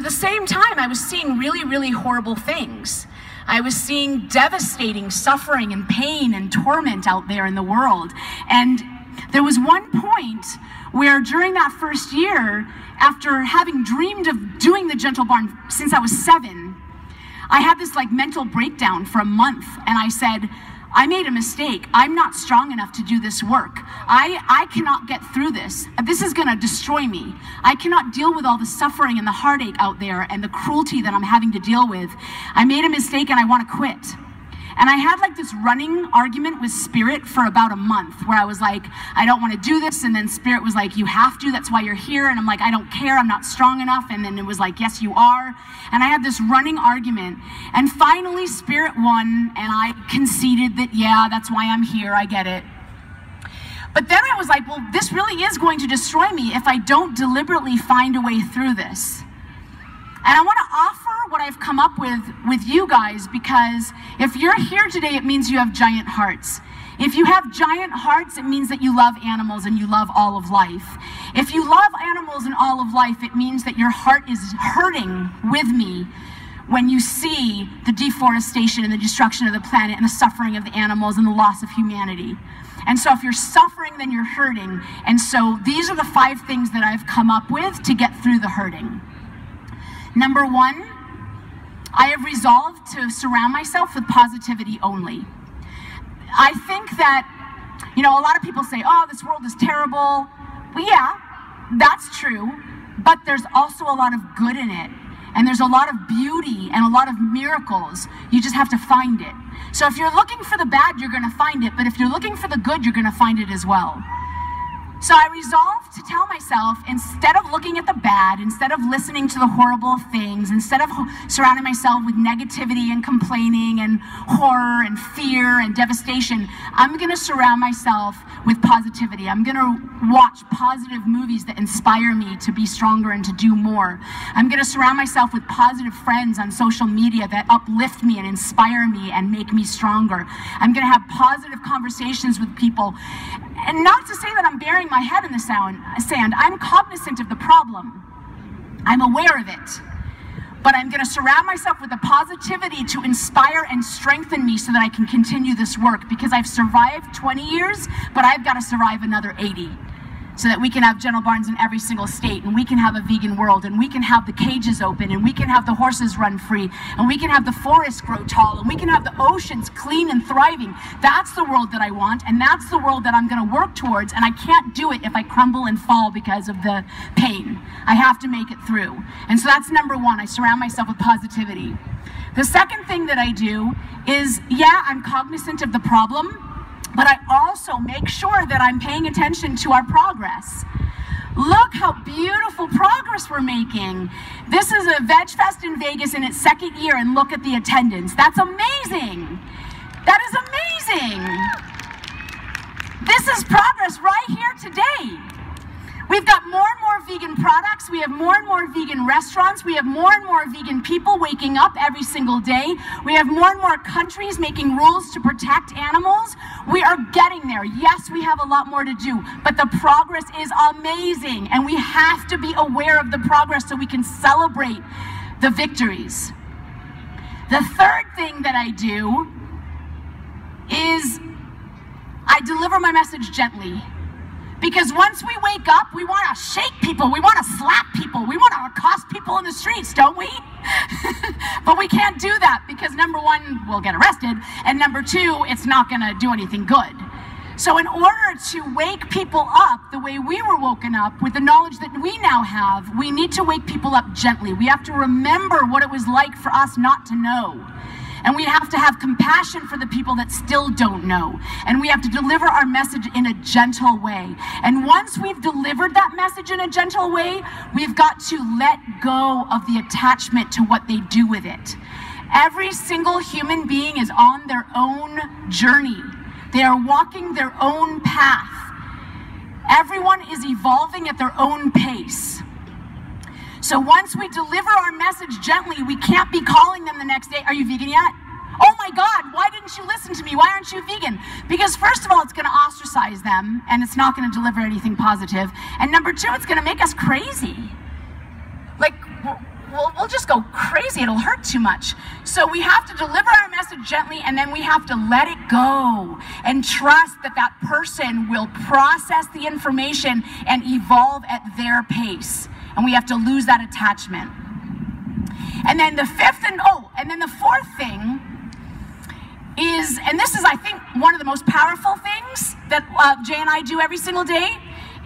at the same time, I was seeing really, really horrible things. I was seeing devastating suffering and pain and torment out there in the world. And there was one point where during that first year, after having dreamed of doing the Gentle Barn since I was 7, I had this like mental breakdown for a month, and I said, I made a mistake. I'm not strong enough to do this work. I cannot get through this. This is gonna destroy me. I cannot deal with all the suffering and the heartache out there and the cruelty that I'm having to deal with. I made a mistake and I wanna quit. And I had like this running argument with Spirit for about a month where I was like, I don't want to do this. And then Spirit was like, you have to, that's why you're here. And I'm like, I don't care, I'm not strong enough. And then it was like, yes, you are. And I had this running argument. And finally Spirit won, and I conceded that, yeah, that's why I'm here, I get it. But then I was like, well, this really is going to destroy me if I don't deliberately find a way through this. And I want to offer what I've come up with you guys, because if you're here today, it means you have giant hearts. If you have giant hearts, it means that you love animals and you love all of life. If you love animals and all of life, it means that your heart is hurting with me when you see the deforestation and the destruction of the planet and the suffering of the animals and the loss of humanity. And so if you're suffering, then you're hurting. And so these are the 5 things that I've come up with to get through the hurting. Number 1, I have resolved to surround myself with positivity only. I think that, you know, a lot of people say, oh, this world is terrible. Well, yeah, that's true, but there's also a lot of good in it. And there's a lot of beauty and a lot of miracles. You just have to find it. So if you're looking for the bad, you're gonna find it, but if you're looking for the good, you're gonna find it as well. So I resolved to tell myself, instead of looking at the bad, instead of listening to the horrible things, instead of surrounding myself with negativity and complaining and horror and fear and devastation, I'm gonna surround myself with positivity. I'm gonna watch positive movies that inspire me to be stronger and to do more. I'm gonna surround myself with positive friends on social media that uplift me and inspire me and make me stronger. I'm gonna have positive conversations with people. And not to say that I'm burying my head in the sand. I'm cognizant of the problem. I'm aware of it. But I'm gonna surround myself with the positivity to inspire and strengthen me so that I can continue this work, because I've survived 20 years, but I've gotta survive another 80. So that we can have gentle barns in every single state, and we can have a vegan world, and we can have the cages open, and we can have the horses run free, and we can have the forests grow tall, and we can have the oceans clean and thriving. That's the world that I want, and that's the world that I'm gonna work towards, and I can't do it if I crumble and fall because of the pain. I have to make it through. And so that's number 1, I surround myself with positivity. The second thing that I do is, yeah, I'm cognizant of the problem, but I also make sure that I'm paying attention to our progress. Look how beautiful progress we're making. This is a Vegfest in Vegas in its 2nd year, and look at the attendance. That's amazing. That is amazing. This is progress right here today. We've got more and more vegan products, we have more and more vegan restaurants, we have more and more vegan people waking up every single day, we have more and more countries making rules to protect animals. We are getting there. Yes, we have a lot more to do, but the progress is amazing, and we have to be aware of the progress so we can celebrate the victories. The third thing that I do is I deliver my message gently. Because once we wake up, we want to shake people, we want to slap people, we want to accost people in the streets, don't we? But we can't do that because number 1, we'll get arrested, and number 2, it's not going to do anything good. So in order to wake people up the way we were woken up, with the knowledge that we now have, we need to wake people up gently. We have to remember what it was like for us not to know. And we have to have compassion for the people that still don't know. And we have to deliver our message in a gentle way. And once we've delivered that message in a gentle way, we've got to let go of the attachment to what they do with it. Every single human being is on their own journey. They are walking their own path. Everyone is evolving at their own pace. So once we deliver our message gently, we can't be calling them the next day, are you vegan yet? Oh my God, why didn't you listen to me? Why aren't you vegan? Because first of all, it's gonna ostracize them, and it's not gonna deliver anything positive. And number 2, it's gonna make us crazy. Like, we'll we'll just go crazy. It'll hurt too much. So we have to deliver our message gently, and then we have to let it go and trust that that person will process the information and evolve at their pace. And we have to lose that attachment. And then the fourth thing is, and this is, I think, one of the most powerful things that Jay and I do every single day,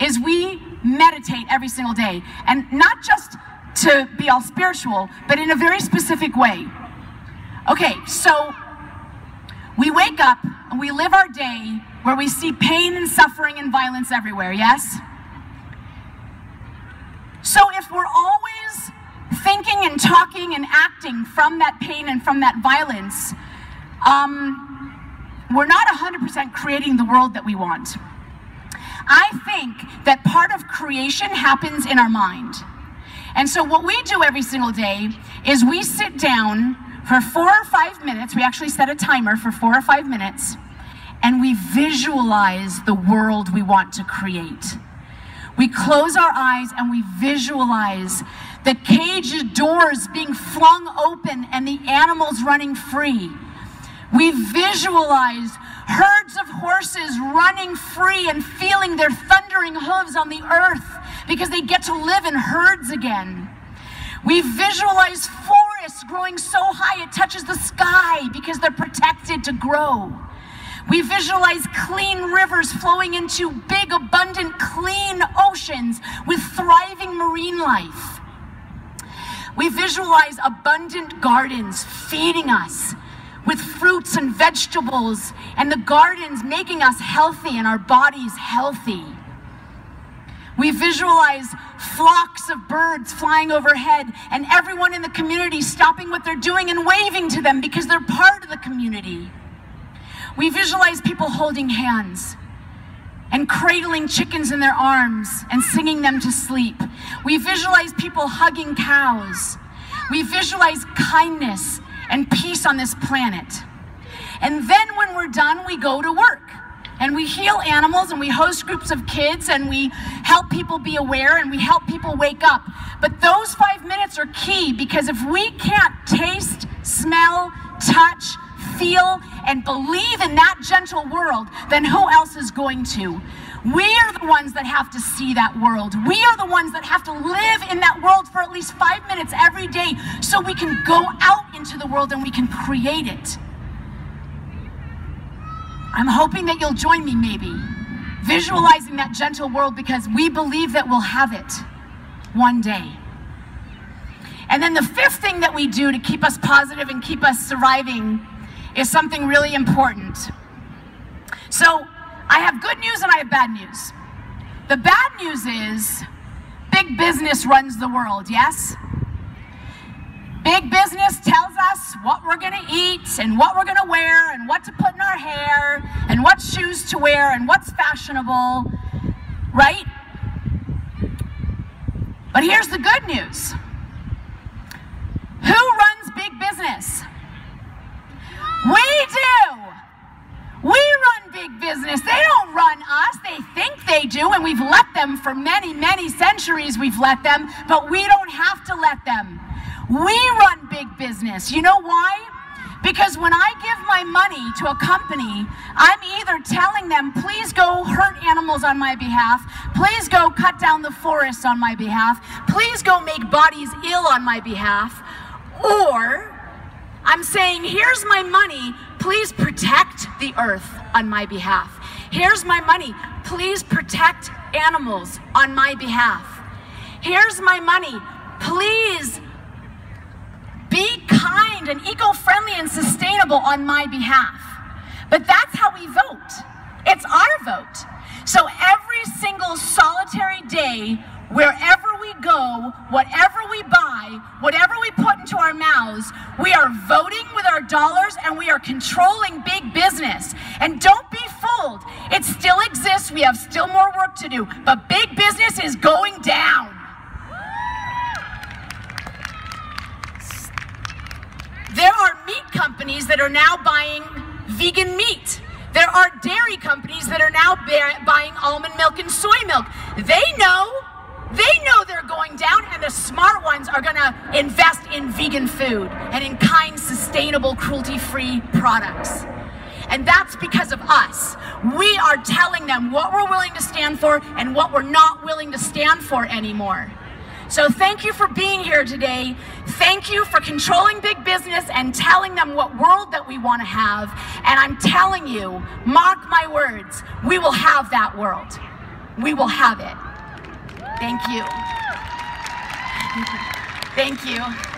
is we meditate every single day. And not just to be all spiritual, but in a very specific way. Okay, so we wake up and we live our day where we see pain and suffering and violence everywhere, yes? So if we're always thinking and talking and acting from that pain and from that violence, we're not 100% creating the world that we want. I think that part of creation happens in our mind. And so what we do every single day is we sit down for 4 or 5 minutes, we actually set a timer for 4 or 5 minutes, and we visualize the world we want to create. We close our eyes and we visualize the cage doors being flung open and the animals running free. We visualize herds of horses running free and feeling their thundering hooves on the earth because they get to live in herds again. We visualize forests growing so high it touches the sky because they're protected to grow. We visualize clean rivers flowing into big, abundant, clean oceans with thriving marine life. We visualize abundant gardens feeding us with fruits and vegetables, and the gardens making us healthy and our bodies healthy. We visualize flocks of birds flying overhead and everyone in the community stopping what they're doing and waving to them because they're part of the community. We visualize people holding hands and cradling chickens in their arms and singing them to sleep. We visualize people hugging cows. We visualize kindness and peace on this planet. And then when we're done, we go to work. And we heal animals, and we host groups of kids, and we help people be aware, and we help people wake up. But those 5 minutes are key, because if we can't taste, smell, touch, feel, and believe in that gentle world, then who else is going to? We are the ones that have to see that world. We are the ones that have to live in that world for at least 5 minutes every day so we can go out into the world and we can create it. I'm hoping that you'll join me, maybe, visualizing that gentle world, because we believe that we'll have it one day. And then the fifth thing that we do to keep us positive and keep us surviving is something really important. So I have good news and I have bad news. The bad news is big business runs the world, yes? Big business tells us what we're gonna eat and what we're gonna wear and what to put in our hair and what shoes to wear and what's fashionable, right? But here's the good news. Who runs big business? We do. We run big business. They don't run us. They think they do, and we've let them for many, many centuries. We've let them, but we don't have to let them. We run big business. You know why? Because when I give my money to a company, I'm either telling them, please go hurt animals on my behalf, please go cut down the forests on my behalf, please go make bodies ill on my behalf, or I'm saying, here's my money, please protect the earth on my behalf. Here's my money, please protect animals on my behalf. Here's my money, please be kind and eco-friendly and sustainable on my behalf. But that's how we vote. It's our vote. So every single solitary day, wherever we go, whatever we buy, whatever we put into our mouths, we are voting with our dollars and we are controlling big business. And don't be fooled. It still exists. We have still more work to do. But big business is going down. There are meat companies that are now buying vegan meat. There are dairy companies that are now buying almond milk and soy milk. They know they're going down, and the smart ones are gonna invest in vegan food and in kind, sustainable, cruelty-free products. And that's because of us. We are telling them what we're willing to stand for and what we're not willing to stand for anymore. So thank you for being here today. Thank you for controlling big business and telling them what world that we want to have. And I'm telling you, mark my words, we will have that world. We will have it. Thank you. Thank you.